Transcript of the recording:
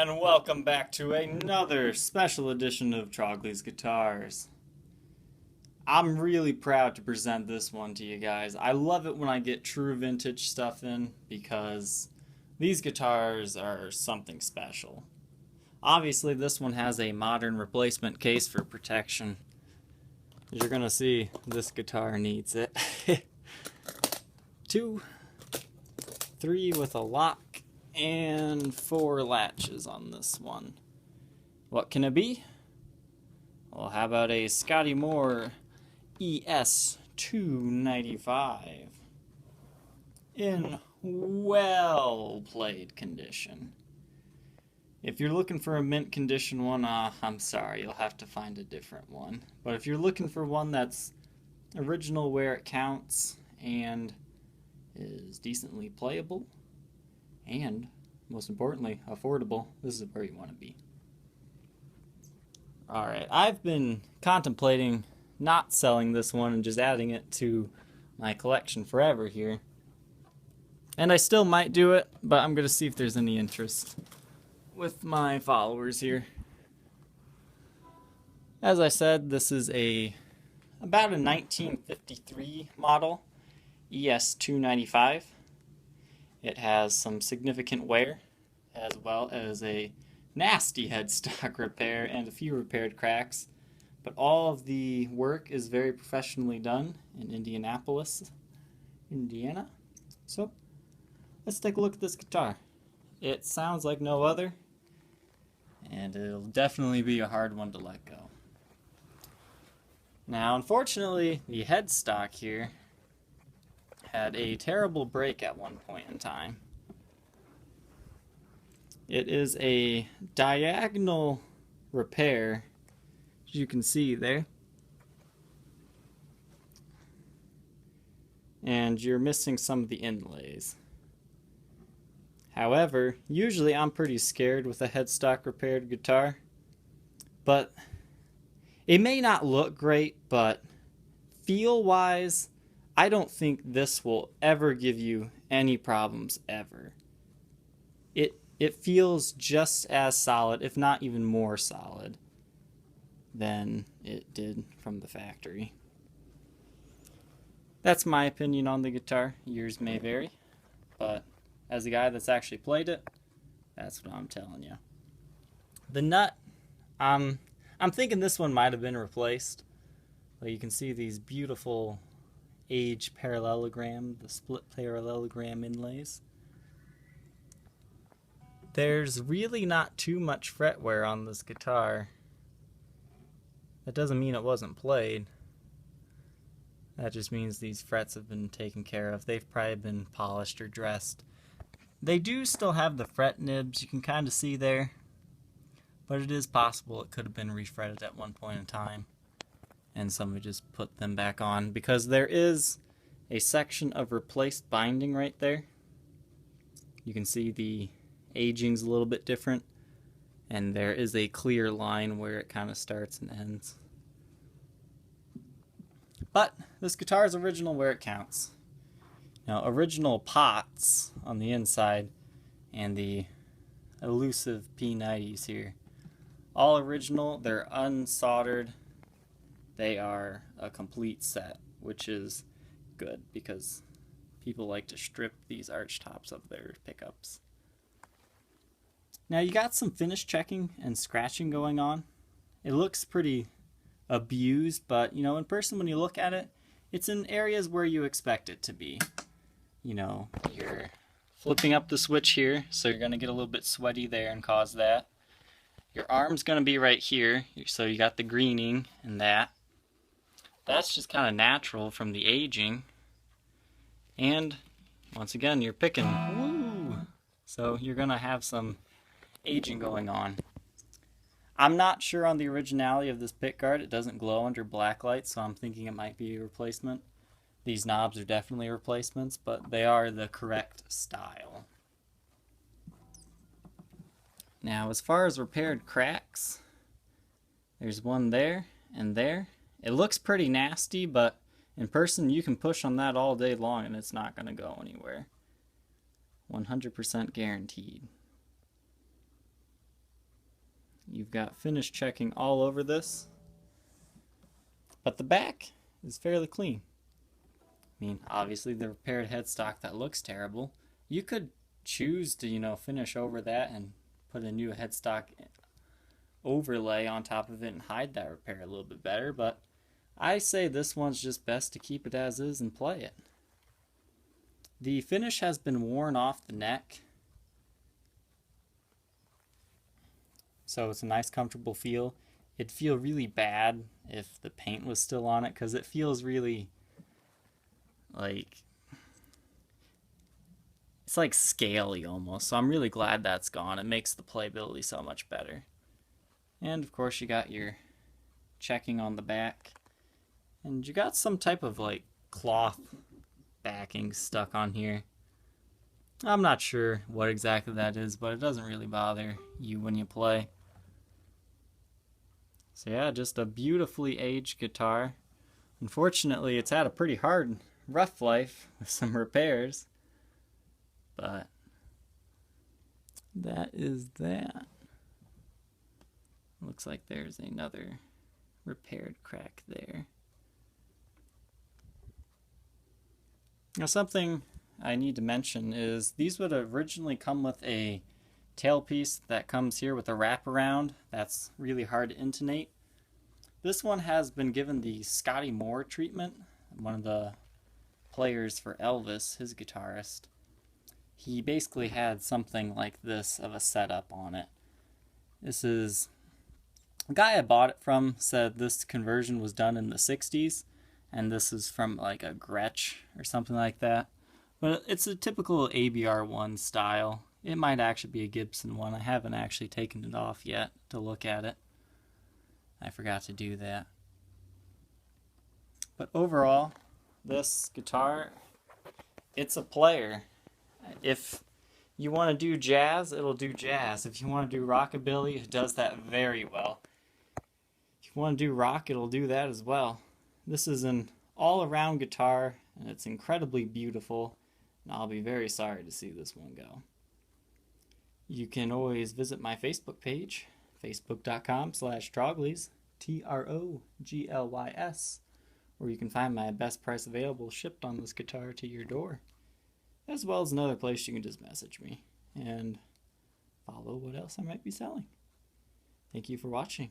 And welcome back to another special edition of Trogly's Guitars. I'm really proud to present this one to you guys. I love it when I get true vintage stuff in because these guitars are something special. Obviously, this one has a modern replacement case for protection. As you're gonna see, this guitar needs it. 2, 3 with a lock, and 4 latches on this one. What can it be? Well, how about a Scotty Moore ES295 in well-played condition. If you're looking for a mint condition one, I'm sorry, you'll have to find a different one. But if you're looking for one that's original where it counts and is decently playable, and most importantly, affordable, this is where you want to be. Alright, I've been contemplating not selling this one and just adding it to my collection forever here. And I still might do it, but I'm going to see if there's any interest with my followers here. As I said, this is about a 1953 model ES295. It has some significant wear, as well as a nasty headstock repair and a few repaired cracks. But all of the work is very professionally done in Indianapolis, Indiana. So, let's take a look at this guitar. It sounds like no other, and it'll definitely be a hard one to let go. Now, unfortunately, the headstock here had a terrible break at one point in time. It is a diagonal repair, as you can see there. And you're missing some of the inlays. However, usually I'm pretty scared with a headstock repaired guitar, but it may not look great, but feel-wise, I don't think this will ever give you any problems ever. It feels just as solid, if not even more solid, than it did from the factory. That's my opinion on the guitar. Yours may vary, but as a guy that's actually played it, that's what I'm telling you. The nut, I'm thinking this one might have been replaced. But you can see these beautiful age parallelogram, the split parallelogram inlays. There's really not too much fret wear on this guitar. That doesn't mean it wasn't played. That just means these frets have been taken care of. They've probably been polished or dressed. They do still have the fret nibs, you can kind of see there. But it is possible it could have been refretted at one point in time, and somebody just put them back on, because there is a section of replaced binding right there. You can see the aging's a little bit different, and there is a clear line where it kind of starts and ends. But this guitar is original where it counts. Now, original pots on the inside and the elusive P90s here, all original. They're unsoldered. They are a complete set, which is good because people like to strip these arch tops of their pickups. Now, you got some finish checking and scratching going on. It looks pretty abused, but in person when you look at it, it's in areas where you expect it to be. You're flipping up the switch here, so you're going to get a little bit sweaty there and cause that. Your arm's going to be right here, so you got the greening and that. That's just kind of natural from the aging. And once again, you're picking. Woo! So you're going to have some aging going on. I'm not sure on the originality of this pickguard. It doesn't glow under black light, so I'm thinking it might be a replacement. These knobs are definitely replacements, but they are the correct style. Now, as far as repaired cracks, there's one there and there. It looks pretty nasty, but in person you can push on that all day long and it's not going to go anywhere. 100% guaranteed. You've got finish checking all over this, but the back is fairly clean. I mean, obviously the repaired headstock that looks terrible, you could choose to, you know, finish over that and put a new headstock overlay on top of it and hide that repair a little bit better, but I say this one's just best to keep it as is and play it. The finish has been worn off the neck, so it's a nice comfortable feel. It'd feel really bad if the paint was still on it, because it feels really like, it's like scaly almost, so I'm really glad that's gone. It makes the playability so much better. And of course you got your checking on the back, and you got some type of like cloth backing stuck on here. I'm not sure what exactly that is, but it doesn't really bother you when you play. So yeah, just a beautifully aged guitar. Unfortunately, it's had a pretty hard, rough life with some repairs, but that is that. Looks like there's another repaired crack there. Now, something I need to mention is these would originally come with a tailpiece that comes here with a wraparound that's really hard to intonate. This one has been given the Scotty Moore treatment, one of the players for Elvis, his guitarist. He basically had something like this of a setup on it. This is, the guy I bought it from said this conversion was done in the 60s, and this is from like a Gretsch or something like that. But it's a typical ABR1 style. It might actually be a Gibson one. I haven't actually taken it off yet to look at it. I forgot to do that. But overall, this guitar, it's a player. If you want to do jazz, it'll do jazz. If you want to do rockabilly, it does that very well. If you want to do rock, it'll do that as well. This is an all-around guitar, and it's incredibly beautiful, and I'll be very sorry to see this one go. You can always visit my Facebook page, facebook.com/Troglys, Troglys, where you can find my best price available shipped on this guitar to your door, as well as another place you can just message me and follow what else I might be selling. Thank you for watching.